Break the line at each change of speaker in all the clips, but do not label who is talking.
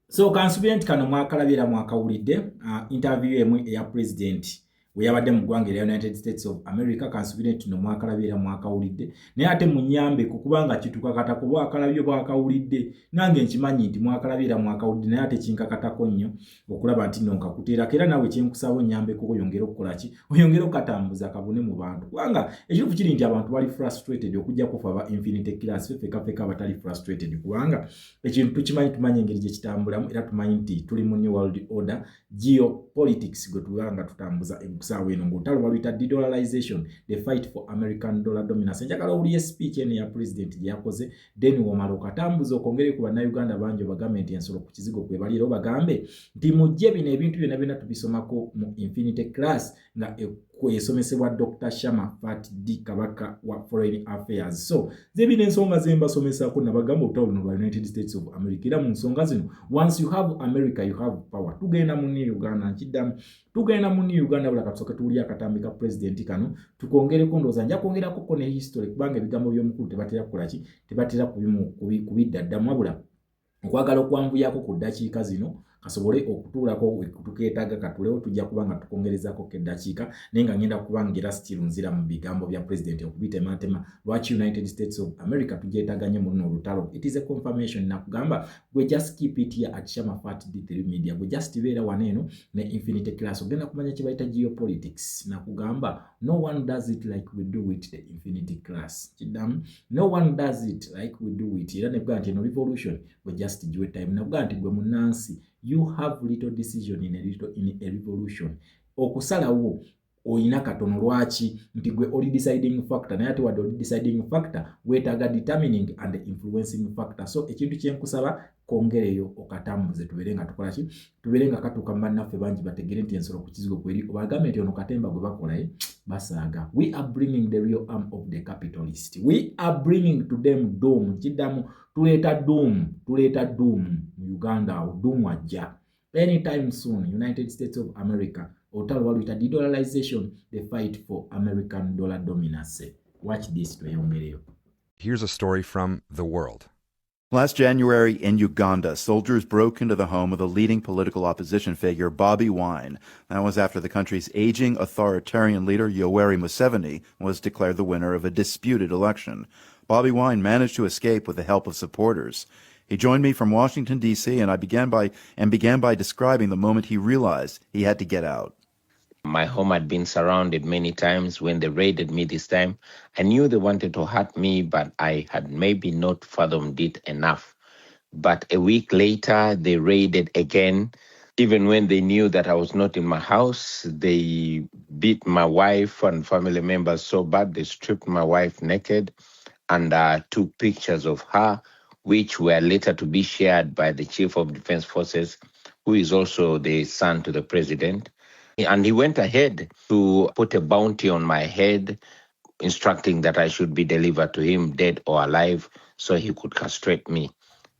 So kansubire nti kano mwakalabira mwakawulidde interview emu eya president we yabadde mu ggwanga erya United States of America. Kansubire nti no mwakalabira mwakawulidde naye ate munyambe kubanga kitukakata kuba akalabyo bwakawulidde nange nkimanyi nti mwakalabira mwakawulidde naye ate kinkakatako nnyo okulaba nti nonka kuteera era nawe kyenkusaba onyambe ko oyongera okukola ki oyongera okatambuza kabune mu bantu kubanga ekituufu kiri nti abantu bali frustrated okujja kufa ba infinite class feka abatali frustrated kubanga ekintu tukimanyi engeri gye kitambulamu era tumanyi nti tuli mu new world order geopolitics gwe tubanga tutambuza ekusaawa eno ng'olutalo baluyita de-dollarization, the fight for American dollar dominance. Njagala owulire speech eno ya president gye yakoze then womala okatambuza okwongere ku bannayuganda bangi obagambe nti ensolo ku kizigo kwe balira obagambe nti mujje bino ebintu byonna byonna tubisomako mu infinite class nga esomesebwa Dr. Shama Fat D Kabaka wa Foreign Affairs. So zebina ensonga zembasomesako nabagamba olutalo luno lwa United States of America era mu nsonga zino once you have America you have power. Tugenda mu New Uganda nkiddamu tugenda mu New Uganda bula katusoke tuwulira akatambi ka president kano tukongereko ndowooza nja kwongerako ne history kubanga ebigambo by'omukulu tebatera kukola ki tebatera kubiddamu wabula okwagala okwanvuyako ku ddakiika zino kasobole okutuulako tukeetaaga katulewo tujja kubanga tukongerezako keddakiika naye nga ngenda kubanga era still nzira mu bigambo bya president okubitematema lwaki United States of America tujeetaaga nnyo mu luno olutalo. It is a confirmation nakugamba gwe just keep it here at Shama Fat D3 Media gwe just beera waneeno ne infinite class ogenda kumanya kye bayita geopolitics nakugamba no one does it like we do it the infinity class kiddamu no one does it like we do it era nebwa nti eno revolution we just giwe time nabwa nti gwe munansi you have little decision in a revolution. Okusalawo oyina katono lwaki nti gwe oli deciding factor naye ate wadde oli deciding factor weetaaga determining and influencing factor. So ekintu kyenkusaba kongereyo okatambuze tubeere nga tukola ki tubeere nga katuuka mu bannaffe bangi bategere nti ensolo ku kizigo kweri obagambe nti ono katemba gwe bakolaye basaaga. We are bringing the real arm of the capitalist. We are bringing to them doom kiddamu tuleeta doom mu Uganda doom ajja anytime soon. United States of America olutalo baluyita de-dollarization, the fight for American dollar dominance. Watch this tweyongereyo.
Here's a story from The World.
Last January in Uganda, soldiers broke into the home of the leading political opposition figure, Bobi Wine. That was after the country's aging authoritarian leader, Yoweri Museveni, was declared the winner of a disputed election. Bobi Wine managed to escape with the help of supporters. He joined me from Washington, D.C., and began by describing the moment he realized he had to get out.
My home had been surrounded many times. When they raided me this time, I knew they wanted to hurt me, but I had maybe not fathomed it enough. But a week later, they raided again. Even when they knew that I was not in my house, they beat my wife and family members so bad, they stripped my wife naked and took pictures of her, which were later to be shared by the Chief of Defense Forces, who is also the son to the president. And he went ahead to put a bounty on my head, instructing that I should be delivered to him dead or alive so he could castrate me.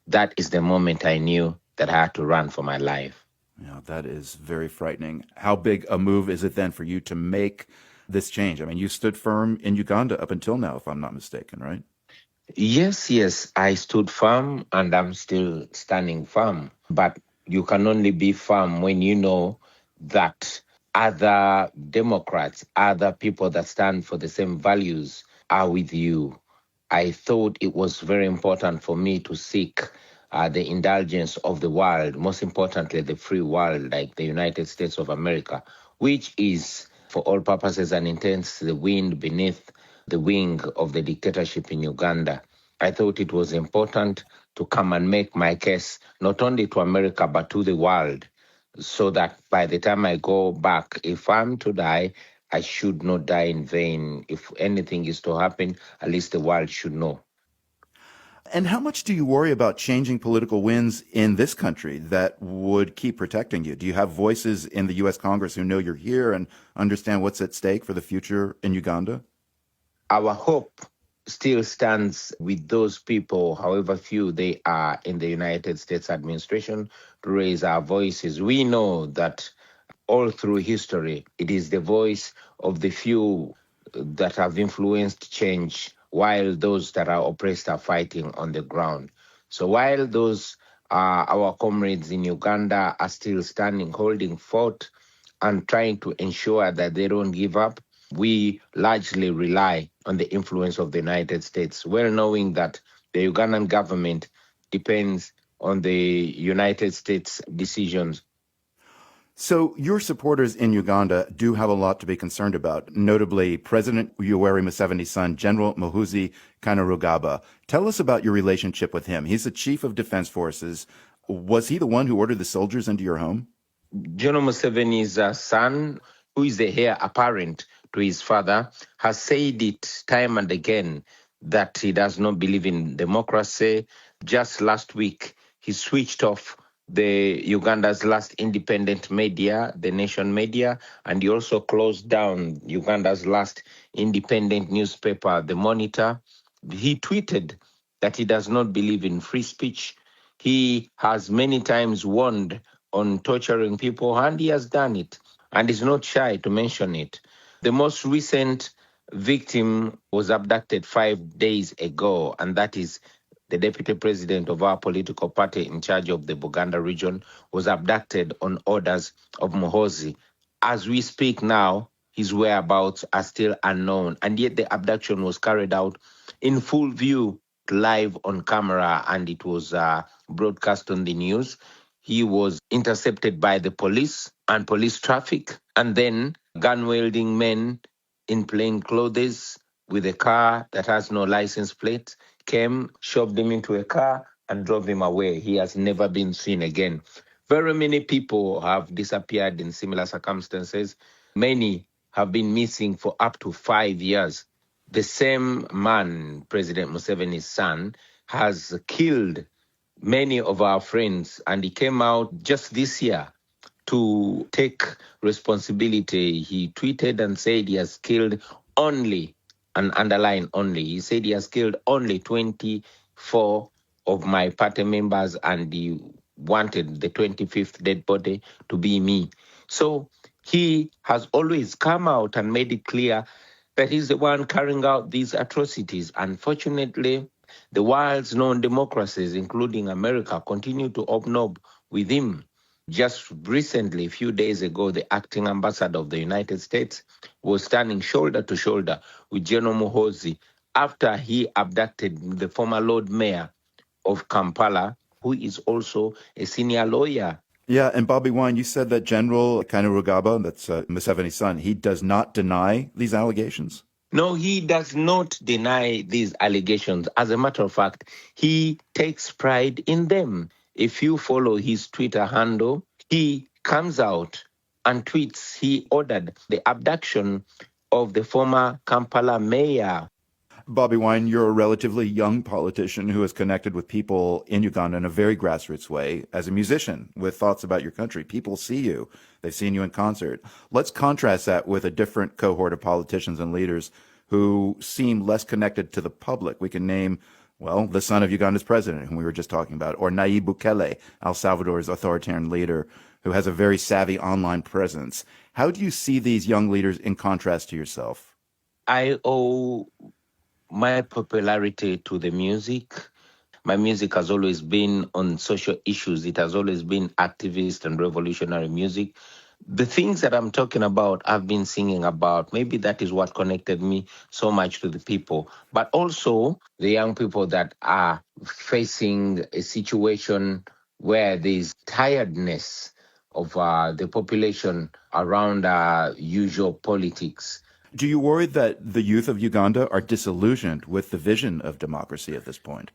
That is the moment I knew that I had to run for my life.
Yeah, that is very frightening. How big a move is it then for you to make this change? I mean, you stood firm in Uganda up until now, if I'm not mistaken, right?
Yes, I stood firm and I'm still standing firm. But you can only be firm when you know that other Democrats, other people that stand for the same values are with you. I thought it was very important for me to seek the indulgence of the world, most importantly, the free world, like the United States of America, which is, for all purposes and intents, the wind beneath the wing of the dictatorship in Uganda. I thought it was important to come and make my case, not only to America, but to the world, so that by the time I go back, if I'm to die, I should not die in vain. If anything is to happen, at least the world should know.
And how much do you worry about changing political winds in this country that would keep protecting you? Do you have voices in the U.S. Congress who know you're here and understand what's at stake for the future in Uganda?
Our hope still stands with those people, however few they are in the United States administration, to raise our voices. We know that all through history, it is the voice of the few that have influenced change, while those that are oppressed are fighting on the ground. So while those Our comrades in Uganda are still standing, holding fort, and trying to ensure that they don't give up. We largely rely on the influence of the United States, well knowing that the Ugandan government depends on the United States decisions.
So your supporters in Uganda do have a lot to be concerned about, notably President Yoweri Museveni's son, General Muhoozi Kainerugaba. Tell us about your relationship with him. He's the chief of defense forces. Was he the one who ordered the soldiers into your home?
General Museveni's son, who is the heir apparent to his father, has said it time and again that he does not believe in democracy. Just last week, he switched off the Uganda's last independent media, the Nation Media, and he also closed down Uganda's last independent newspaper, The Monitor. He tweeted that he does not believe in free speech. He has many times warned on torturing people, and he has done it, and is not shy to mention it. The most recent victim was abducted 5 days ago, and that is the deputy president of our political party in charge of the Buganda region, was abducted on orders of Muhoozi. As we speak now, his whereabouts are still unknown, and yet the abduction was carried out in full view, live on camera, and it was broadcast on the news. He was intercepted by the police and police traffic, and then gun-wielding men in plain clothes with a car that has no license plate came, shoved him into a car, and drove him away. He has never been seen again. Very many people have disappeared in similar circumstances. Many have been missing for up to 5 years. The same man, President Museveni's son, has killed many of our friends, and he came out just this year to take responsibility. He tweeted and said he has killed only, and underline only, he said he has killed only 24 of my party members, and he wanted the 25th dead body to be me. So he has always come out and made it clear that he's the one carrying out these atrocities. Unfortunately, the world's known democracies, including America, continue to hobnob with him. Just recently, a few days ago, the acting ambassador of the United States was standing shoulder to shoulder with General Muhoozi after he abducted the former Lord Mayor of Kampala, who is also a senior lawyer.
Yeah, and Bobby Wine, you said that General Kainerugaba, that's Museveni's son, he does not deny these allegations?
No, he does not deny these allegations. As a matter of fact, he takes pride in them. If you follow his Twitter handle, he comes out and tweets he ordered the abduction of the former Kampala mayor.
Bobby Wine, you're a relatively young politician who has connected with people in Uganda in a very grassroots way as a musician with thoughts about your country. People see you. They've seen you in concert. Let's contrast that with a different cohort of politicians and leaders who seem less connected to the public. We can name, well, the son of Uganda's president, whom we were just talking about, or Nayib Bukele, El Salvador's authoritarian leader, who has a very savvy online presence. How do you see these young leaders in contrast to yourself?
I owe my popularity to the music. My music has always been on social issues. It has always been activist and revolutionary music. The things that I'm talking about, I've been singing about. Maybe that is what connected me so much to the people. But also the young people that are facing a situation where there's tiredness of the population around usual politics.
Do you worry that the youth of Uganda are disillusioned with the vision of democracy at this point?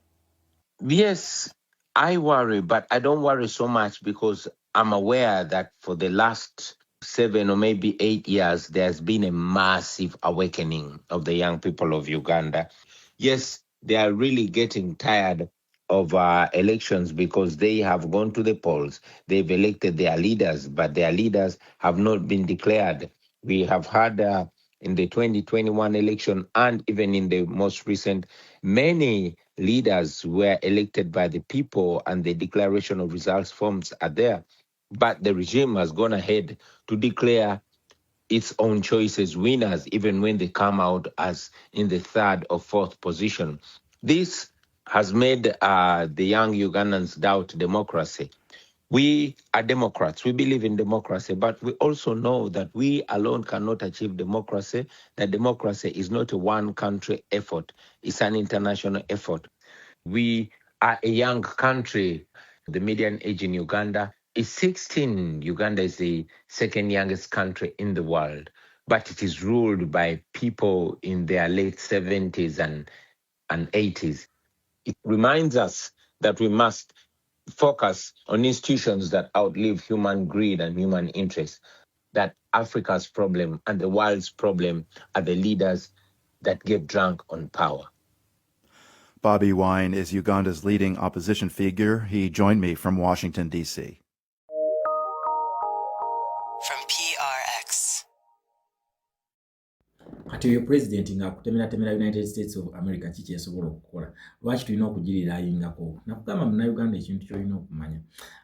Yes, I worry, but I don't worry so much because I'm aware that for the last 7 or maybe 8 years, there's been a massive awakening of the young people of Uganda. Yes, they are really getting tired of elections because they have gone to the polls. They've elected their leaders, but their leaders have not been declared. We have had in the 2021 election and even in the most recent, many leaders were elected by the people and the declaration of results forms are there. But the regime has gone ahead to declare its own choices winners, even when they come out as in the 3rd or 4th position. This has made the young Ugandans doubt democracy. We are Democrats. We believe in democracy, but we also know that we alone cannot achieve democracy, that democracy is not a one-country effort. It's an international effort. We are a young country. The median age in Uganda is 16. Uganda is the second youngest country in the world, but it is ruled by people in their late 70s and 80s. It reminds us that we must focus on institutions that outlive human greed and human interest, that Africa's problem and the world's problem are the leaders that get drunk on power.
Bobi Wine is Uganda's leading opposition figure. He joined me from Washington, D.C.
From PRX.
Kati oyo president nga akutemera United States of America kiki esobola okukola, lwaki tulina okugiriirayingako? Nakugamba munnayuganda ekintu kyolina okumanya,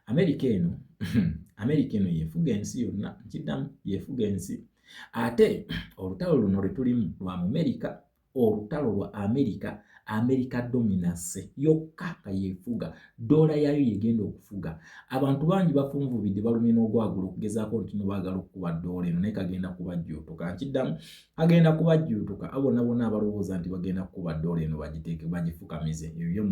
America eno yefuga ensi yonna, nkiddamu yefuga ensi. Ate olutalo luno lwe tulimu lwa America, olutalo lwa America dominance yokka kayefuga, dola yayo yegenda okufuga. Abantu bangi bafunvubidde balumina ogwagula okugezaako nti no baagala okukuba dola eno naye kagenda kubajjuutuka. Nkiddamu agenda kubajjuutuka abo bonna abalowooza nti bagenda kukuba dola eno bagiteeke bagifukamize. Ebyo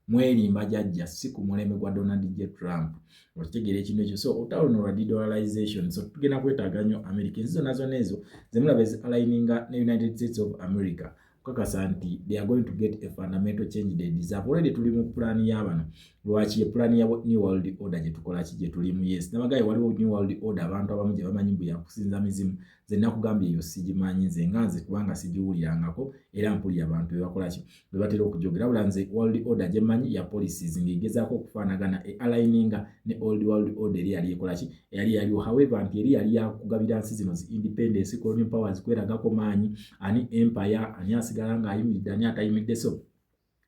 mwerimba jajja si ku mulembe gwa Donald J. Trump. Okitegeera ekintu ekyo. So olutalo luno lwa de-dollarization. So tugenda kwetaaga nnyo America. Ensi zonna ezo ze mulaba ezi-aligninga ne United States of America. Kakasa nti they are going to get a fundamental change they deserve. Already tuli mu plan y'abano. Lwaki ye plan ya New World Order gye tukola ki gye tulimu? Yes, nabagaye waliwo New World Order abantu abamu gye bamanyi mbu yakusinza mizimu. Ze nakugambye eyo sigimanyi nze nga nze kubanga sigiwulirangako era mpulira abantu bwe bakola ki bwe batera okujogera. Wabula nze World Order gye manyi ya policies ng'egezaako okufaanagana aligninga ne Old World Order eri yali ekola ki yaliwo. However nti eri yali yakugabira nsi zino zi independence, colonial powers kweragako maanyi, ani empire, ani asigala nga ayimiridde, ani atayimiridde. So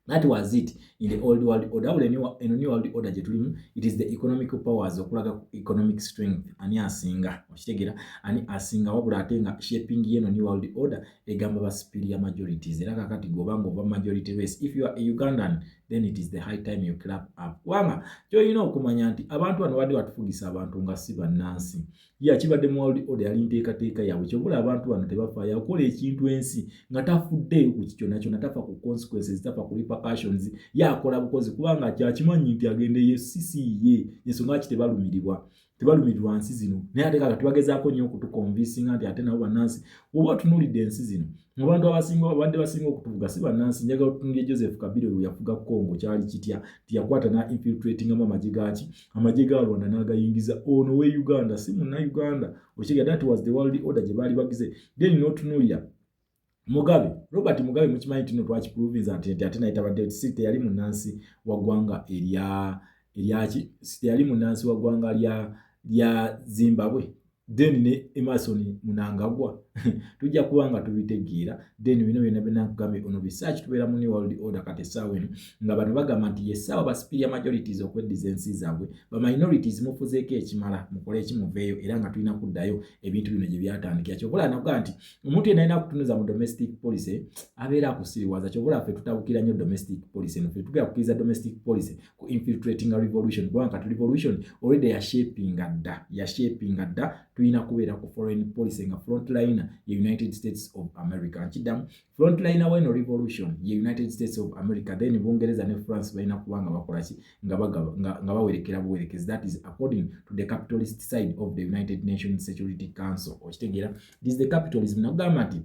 that was it in the Old World Order. In the New World Order, it is the economical powers of economic strength. Ani asinga, okitegera, ani asinga wabula ate nga shaping yeno New World Order egamba ba superior majorities. Era kakati gobanga over majority race. If you are a Ugandan, then it is the high time you clap up. Wanga, kyoyina okumanya nti abantu bano badde batufugisa abantu nga si bannansi. Kibadde mu World Order yali nteekateeka yaabwe. Kyobula abantu bano tebafaayo yakola ekintu ensi nga tafuddeyo ku kyonna kyonna, tafa ku consequences, tafa ku repercussions. Yakola bukozi kubanga kyakimanyi nti agende ye ensonga ki tebalumirirwa nsi zino. Naye ate kaka tubagezaako nnyo okutukonvinsinga nti ate nabo bannansi. Oba otunuulidde ensi zino, abantu abadde basinga okutuvuga si bannansi. Njagala otunuulire Joseph Kabila we yafuga Congo kyali kitya, tiyakwata na infiltratingamu amagye ga Rwanda n'agayingiza ono we Uganda, si munnayuganda. That was the World Order gye baali bagize. Then n'otunuulira Robert Mugabe mukimanyi tino twakiprovince nti ate naye tabadde site yali munnansi wa ggwanga site yali munnansi wa ggwanga lya Zimbabwe. Then ne Emerson Mnangagwa tujja kubanga tubitegeera. Then bino byonna binakugambe ono research tubeera mu New World Order kati essaawa eno nga bano bagamba nti yessaawa ba superior majorities okweddiza ensi zaabwe, ba minorities mufuzeeko ekimala mukole ekimuveeyo era nga tulina kuddayo ebintu bino gye byatandikira. Kyokula nakugaa nti omuntu yenna alina kutunuza mu domestic policy abeera akusiriwaza. Kyokula ffe tutabukira nnyo domestic policy eno, ffe tugera kukkiriza domestic policy ku infiltrating a revolution kubanga kati revolution already yashapinga dda. Tulina kubeera ku foreign policy nga frontliner ye United States of America. Nkiddamu frontliner weno revolution ye United States of America. Then Bungereza ne France balina kubanga bakola ki nga bawerekera buwerekezi. That is according to the capitalist side of the United Nations Security Council. Okitegeera, this is the capitalism. Nagamba nti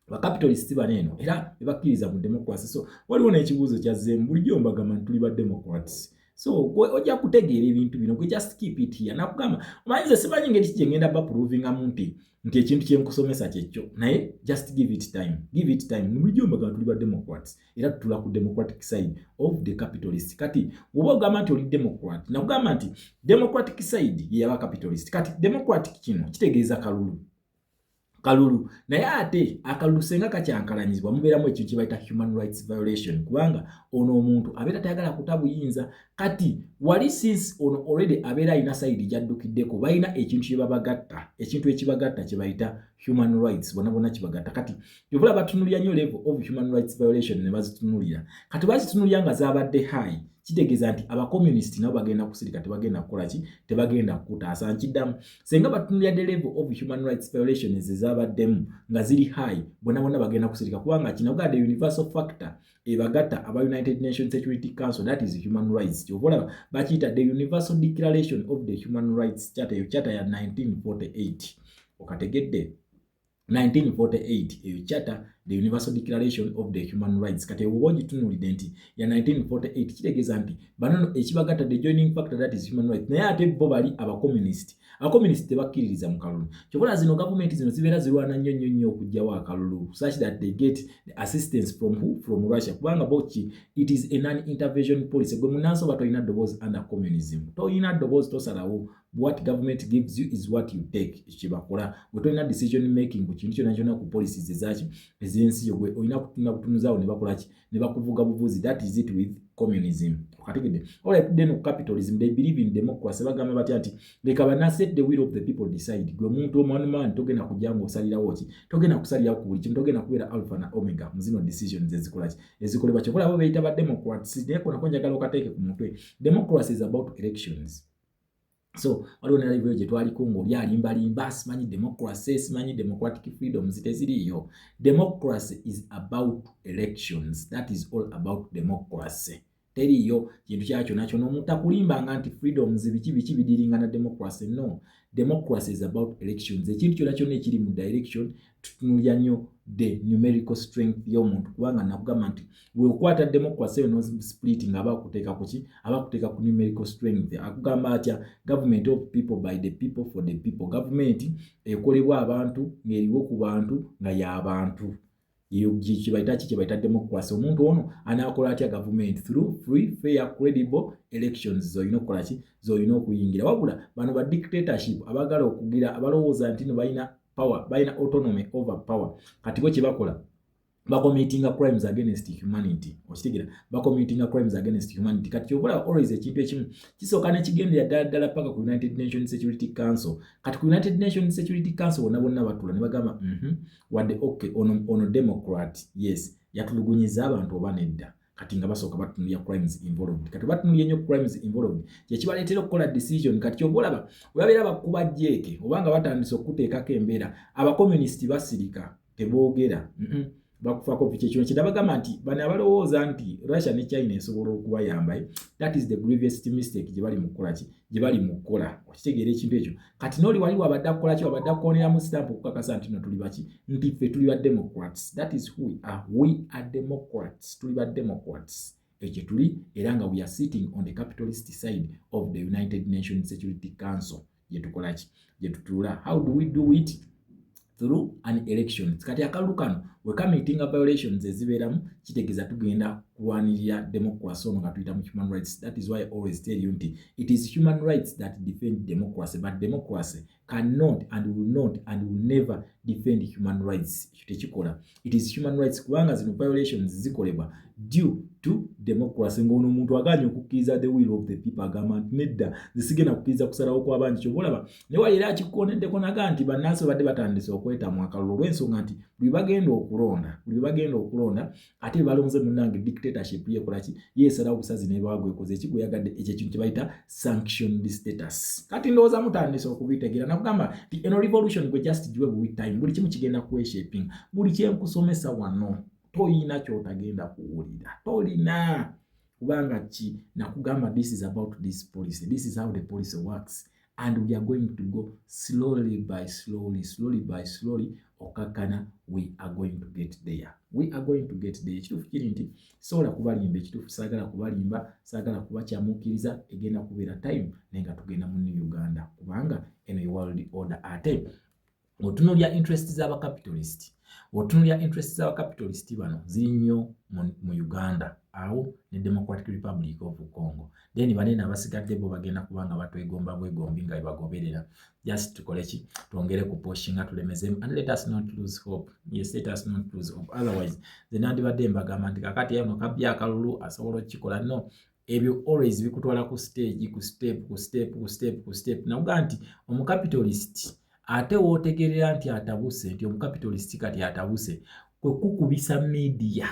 bakapitalisti baneeno era ebakkiriza mu democracy. So waliwo n'ekibuuzo kyazzeemu bulijjo mbagamba nti tuli ba democrats. So ojja kutegeera ebintu bino gwe just keep it here. Nakugamba omanyize simanyi ngeri ki gyengenda baprovingamu nti ekintu kyenkusomesa kyekyo, naye just give it time. Bulijjo mbagamba tuli ba democrats era tutula ku democratic side of the capitalist. Kati oba ogamba nti oli democrat, nakugamba nti democratic side ye yaba capitalist. Kati democratic kino kitegeeza kalulu. kalulu naye ate akalulu senga kakyankalanyizibwa mubeeramu ekintu kye bayita human rights violation kubanga ono omuntu abeera tayagala kutabuyinza kati wali since ono already abeera alina sayidi gyaddukiddeko balina ekintu kye babagatta ekintu ekibagatta kye bayita human rights bonna kibagatta kati kyovula batunulira nnyo level of human rights violation ne bazitunulira kati bazitunulira nga zaabadde high kitegeeza nti abakomunisiti nabo bagenda kusirika tebagenda kukola ki tebagenda kutaasa nkiddamu senga batunulira the level of human rights violations ezabaddemu nga ziri high bonna bagenda kusirika kubanga kinavuga the universal factor ebagatta aba United Nations Security Council that is human rights kyobola bakiyita the universal declaration of the human rights charter ya 1948 okategedde 1948 eyo charter the universal declaration of the human rights kati obogitunulidde nti ya 1948 kitegeeza nti banono ekibagatta the joining factor that is human rights naye ate bo bali abakomunisiti tebakkiririza mu kalulu kyobola zino gavumenti zino zibeera zirwana nnyo okugjawo akalulu such that they get the assistance from who from Russia kubanga boki it is a non-intervention policy gwe munansoba tolina ddoboozi under communism tolina ddoboozi tosalawo what government gives you is what you take ekibakola bwe tolina decision making ku kintu kyonna ku policies ezaki ez'ensi yo gwe olina kutuna butunuzaawo ne bakola ki ne bakuvuga buvuzi that is it with communism okategedde alright then capitalism they believe in democracy bagamba batya nti leka bana set the will of the people decide gwe muntu omwana togenda kujjango osalirawo ki togenda kusalirawo ku buli kimu togenda kubeera alpha na omega mu zino decisions ezikola ki ezikolebwa kyokola abo beyita ba democrats naye kona njagala okateeke ku mutwe democracy is about elections. So waliwo ne live gye twaliko ng'oli alimbalimba simanyi democracy simanyi democratic freedoms teziriiyo. Democracy is about elections. That is all about democracy. Teriiyo kintu kyakyo nakyo n'omuntu akulimbanga nti freedoms biki bidiringana democracy. No, democracy is about elections. Ekintu kyonna kyonna ekiri mu direction tutunulya nnyo the numerical strength y'omuntu kubanga nakugamba nti weokwata democracy no splitting abakuteeka kuki abakuteeka ku numerical strength akugamba atya government of people by the people for the people government ekolebwa abantu ng'eriwo ku bantu nga y'abantu kibaita democracy omuntu ono anaakola atya government through free fair credible elections zolina okukola ki zolina okuyingira wabula bano ba dictatorship abagala okugira abalowooza nti no balina power balina autonomy over power kati bwe kibakola committing crimes against humanity okitegera committing crimes against humanity kati kyobola always ekintu ekimu kisooka ne kigendera ddala paka ku United Nations Security Council kati ku United Nations Security Council bonna batula ne bagamba wadde okay ono democrat yes yatulugunyiza abantu oba nedda kati nga basooka batunulya crimes involved kati batunulya nnyo crimes involved kyekibaleetera okukola decision kati kyobolaba webabeera bakuba jjeeke obanga batandise okuteekako embeera abakomunisiti basirika teboogera bakufaako kino kyedabagamba nti bano abalowooza nti Russia ne China esobola okubayamba that is the grievous mistake gye bali mu kukola ki gye bali mu kukola okitegeera ekintu ekyo kati n'oli wali wabadde akukola ki wabadde akukooneramu stamp okukakasa nti no tuli baki nti ffe tuli ba democrats that is who we are democrats tuli ba democrats ekyo tuli era nga we are sitting on the capitalist side of the United Nations Security Council gye tukola ki gye tutuula how do we do it through an election kati akalulu kano we committing violations ezibeeramu kitegeeza tugenda kulwanirira democracy ono nga tuyita mu human rights that is why I always tell you nti it is human rights that defend democracy but democracy cannot and will not and will never defend human rights tekikola it is human rights kubanga zino violations zikolebwa due to democracy ng'ono omuntu aganye okukkiriza the will of the people agamba nti nedda zisigenda kukkiriza kusalawo kw'abangi kyobolaba ne wali era akikoneddeko naga nti bannansi badde batandise okwetamu akalulu olw'ensonga nti buli bagenda okulonda ate balonze munnange dictatorship yekola ki yeesalawo busazi n'ebagwe ekoze ekigweyagadde ekyo ekintu kye bayita sanctioned status kati ndowooza mutandise okubitegeera nakugamba nti eno revolution gwe just giwe buwi time buli kimu kigenda kweshaping buli kyenkusomesa wano toyina kyotagenda kuwulira tolina kubanga ki nakugamba this is about this policy this is how the policy works and we are going to go slowly by slowly okakana we are going to get there ekituufu kiri nti sobola kubalimba ekituufu saagala kubalimba saagala kubakyamuukiriza egenda kubeera time naye nga tugenda mu New Uganda kubanga eno world order ate otunulya interest z'abacapitalist bano ziri nnyo mu Uganda awo ne Democratic Republic of Congo. Then banene abasigadde bo bagenda kubanga batwegomba bwegombi nga bibagoberera. Just tukole ki tuongere ku poshinga tulemezemu, and let us not lose hope. Yes, let us not lose hope. Otherwise the nandibadde mbagamba nti kakati yano kabya akalulu asobola okikola. No, ebyo always bikutwala ku stage ku step nakuga nti omucapitalist ate wootegerera nti atabuse, nti omucapitalist kati atabuse kwe kukubisa media.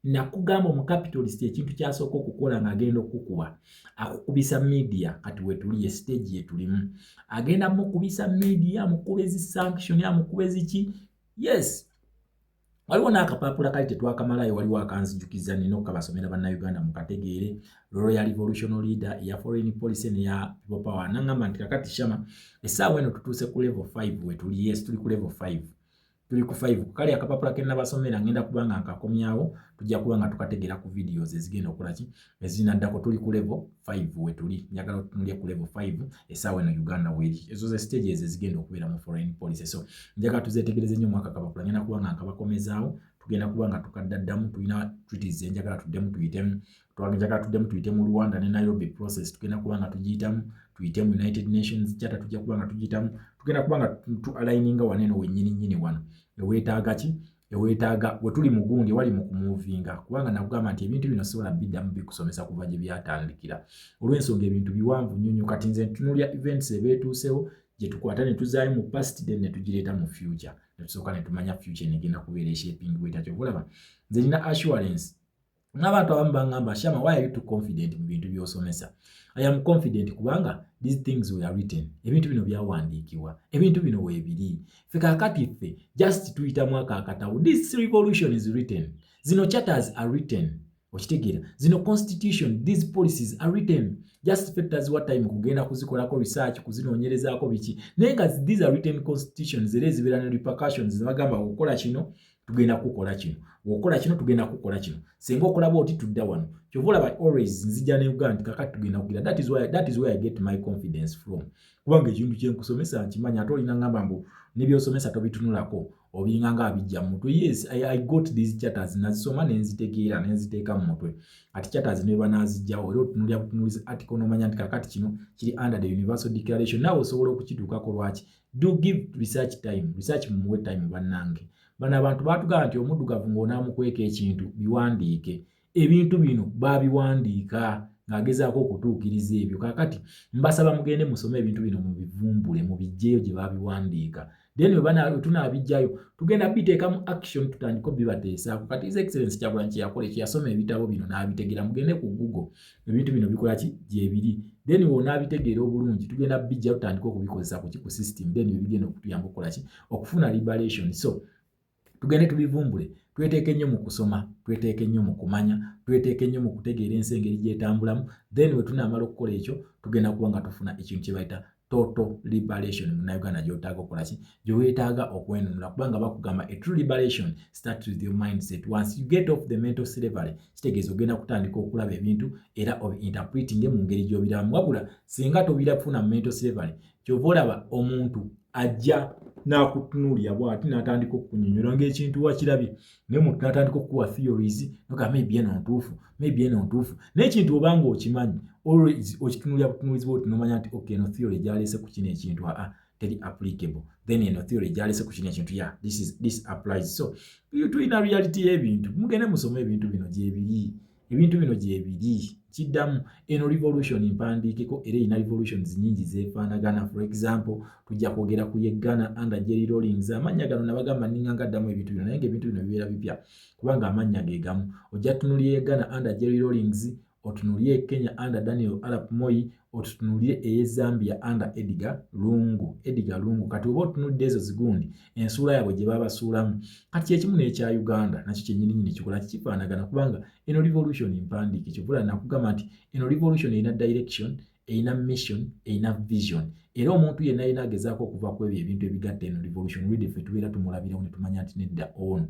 Nakugamba omucapitalist ekintu kyasooka okukola ng'agenda okukuba akukubisa media. Kati wetuliye stage yetulimu agenda mukubisa media, mukubezi sanction, mukubezi ki. Yes, waliwo n'akapapula kali tetwakamalayo, waliwo akanzijukiza nina okukabasomera bannayuganda mukategeere. Royal Revolutionary Leader ya Foreign Policy neya People Power nangamba nti kakati Shama essaawa eno tutuuse ku level 5 wetuli. Yes, tuli ku level 5, tuli ku 5. Kali akapapula ke nabasomera ngenda kubanga nkakomyawo, tujja kubanga tukategera ku videos ezigenda okukola ki ezinaddako. Tuli ku level 5 wetuli, njagala tutunulye ku level 5 essaawa eno Uganda weri. Ezo ze stages ezigenda okubeera mu foreign policy. So njagala tuzetegereze nnyo mwaka kapapula, ngenda kubanga nkabakomezaawo, tugenda kubanga tukaddaddamu. Tulina treaties njagala tuddemu tuyitemu, njagala tuddemu tuyite mu Rwanda ne Nairobi process, tugenda kubanga tugiyitamu, tuyite mu United Nations Charter, tujja kubanga tugiyitamu, tugenda kubanga tu-aligninga waneno wennyini wano eweetaaga ki eweetaaga wetuli mu gundi wali mu kumuvinga, kubanga nakugamba nti ebintu bino sobola biddamu bikusomesa kuva gye byatandikira olw'ensonga ebintu biwanvu nnyo. Kati nze ntunulya events ebeetuusewo gye tukwata ne tuzaayo mu past then ne tugireeta mu future, ne tusooka ne tumanya future negenda kubeera eshaping bwetyo. Olaba nze nina assurance. N'abantu abamu bangamba, Shama, why are you too confident mu bintu by'osomesa? I am confident kubanga these things were written. Ebintu bino byawandiikibwa, ebintu bino weebiri. Ffe kaakati ffe just tuyita mwaka akatawo. This revolution is written. Zino charters are written. Okitegeera, zino constitution, these policies are written. Just factors what time kugenda kuzikolako research, kuzinoonyerezaako biki. Naye nga these are written constitutions era ezibeera ne repercussions zibagamba okukola kino tugenda kukola kino, okola kino tugenda kukola kino. Senga okola bwoti tudda wano. Kyova olaba always nzija ne Uganda kakati tugenda kugira. That is where I get my confidence from. Kubanga ekintu kyenkusomesa nkimanya ate olina ngamba mbu nebyosomesa tobitunulako obiyinga nga abijja mu mutwe. Yes, I got these charters nazisoma nenzitegeera nenziteeka mu mutwe. Ati charters ne banazijjawo era otunulya butunulizi article nomanya nti kakati kino kiri under the Universal Declaration. Nawe osobola okukituukako lwaki. Do give research time. Research mumuwe time bannange. Bano abantu batugamba nti omuddugavu ng'onaamukweka ekintu biwandiike. Ebintu bino baabiwandiika ng'agezaako okutuukiriza ebyo. Kakati mbasaba mugende musome ebintu bino mubivumbule mubijjeeyo gye baabiwandiika. Then we tunaabijjayo tugenda biteeka mu action tutandika bibateesaako. Kati His Excellency Kyagulanyi kye yakola ekyo yasoma ebitabo bino n'abitegera. Mugende ku Google ebintu bino bikola ki gyebiri. Then wonaabitegeera obulungi tugenda bijja tutandika okubikozesa ku system. Then bigenda okutuyamba okukola ki okufuna liberation. So tugende tubivumbule, tweteeke nnyo mu kusoma, tweteeke nnyo mu kumanya, tweteeke nnyo mu kutegeera ensi engeri gyetambulamu. Then we tunaamala okukola ekyo tugenda kuba nga tufuna ekintu kye bayita total liberation. Munnayuganda gy'otaaga okukola ki gye weetaaga okwenunula, kubanga bakugamba a true liberation starts with your mindset. Once you get off the mental slavery, kitegeeza ogenda kutandika okulaba ebintu era interpreting mu ngeri gy'obiramu. Wabula singa tobirafuna mu mental slavery, kyova olaba omuntu ajja n'akutunuulya bw'ati n'atandika okukunyonnyola ng'ekintu wakirabye, naye omuntu n'atandika okukuwa theories noga maybe eno ntuufu, n'ekintu obanga okimanyi always okitunuulya butunuulizi bw'oti n'omanya nti okay, eno theory gyaleese ku kino ekintu teri applicable, then eno theory gyaleese ku kino ekintu this applies. So tulina reality y'ebintu, mugende musome ebintu bino gyebiri. Kiddamu eno revolution mpandiikeko era erina revolutions nnyingi zeefaanagana. For example, tujja kwogera ku ye Ghana under Jerry Rawlings. Amannya gano nabagamba nninga ngaddamu ebintu bino naye ng'ebintu bino bibeera bipya kubanga amannya ge gamu. Ojja tunuulye ye Ghana under Jerry Rawlings, otunuulye Kenya under Daniel Arap Moi, otunuulye eye Zambia under Edgar Lungu. Kati oba otunudde ezo zigundi ensuula yaabwe gye babasuulamu. Kati ekimu n'ekya Uganda nakyo kyennyini kikola kifaanagana kubanga eno revolution mpandiike. Kyovula nakugamba nti eno revolution erina direction, erina mission, erina vision, era omuntu yenna yina agezaako okuva ku ebyo ebintu ebigatta eno revolution really ffe tubeera tumulabirawo ne tumanya nti nedda ono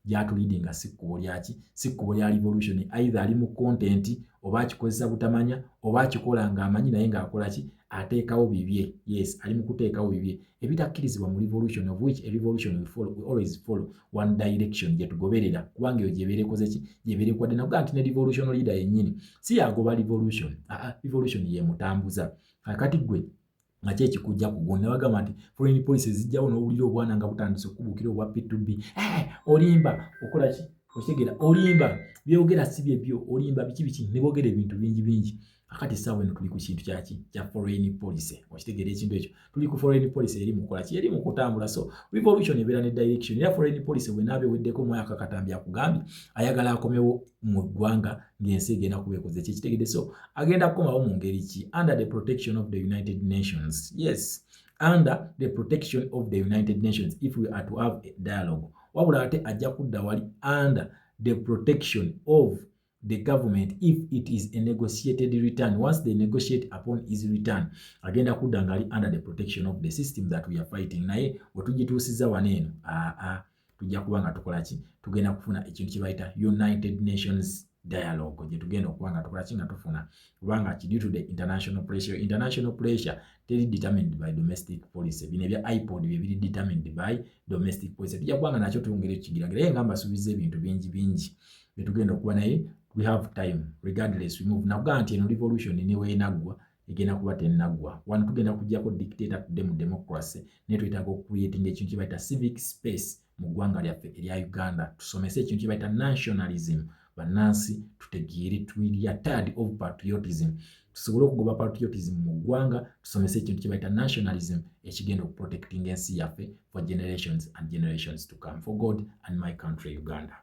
gy'atulidinga si kkubo lyaki si kkubo lya revolution either ali mu content oba akikozesa butamanya oba akikola ng'amanyi naye ng'akola ki ateekawo bibye. Yes, ali mu kuteekawo bibye ebitakkirizibwa mu revolution, of which a revolution we always follow one direction gye tugoberera kubanga eyo gyebeera ekoze ki gyebeera ekwadde nakugaa nti ne revolution leader yennyini si yagoba revolution, revolution yemutambuza. Kakati gwe nga kyekikujja kugonna bagamba nti foreign policy zijjawo n'owulira obwana nga butandise okubuukira obwa P2B. Olimba okola ki okitegera olimba byogera si byebyo olimba biki ne boogera ebintu bingi. Akati sawa eno tuli ku kintu kyaki kya foreign policy. Okitegera ekintu ekyo tuli ku foreign policy eri mukola ki eri mu kutambula. So revolution ebeera ne direction era foreign policy bwe weddeko mwaka katambi akugambye ayagala akomewo mu ggwanga ng'ensi egenda kubeekoze kitegedde. So agenda kukomawo mu ngeri ki under the protection of the United Nations. Yes, under the protection of the United Nations if we are to have a dialogue. Wabula ate ajja kudda wali under the protection of the government if it is a negotiated return. Once they negotiate upon his return, agenda kudda ngali under the protection of the system that we are fighting. Naye wetugituusiza waneeno tujja kuba nga tukola ki tugenda kufuna ekintu kye bayita United Nations dialogue gye tugenda okuba nga tukola ki nga tufuna kubanga ki due to the international pressure teri determined by domestic policy. Bino ebya iPod bye biri determined by domestic policy. Tujja kuba nga nakyo tuyongere kigiragira ye nga mbasuubiza ebintu bingi bye tugenda okuba naye we have time regardless we move. Nakugaa nti eno revolution newenaggwa egenda kuba tennaggwa. Wano tugenda kujjako dictator tudde mu democracy naye twetaaga okcreating ekintu kye bayita civic space mu ggwanga lyaffe erya Uganda. Tusomese ekintu kye bayita nationalism. Bannansi tutegeere we are tired of patriotism. Tusobole okugoba patriotism mu ggwanga tusomese ekintu kye bayita nationalism ekigenda okuprotecting ensi yaffe for generations and generations to come, for God and my country Uganda.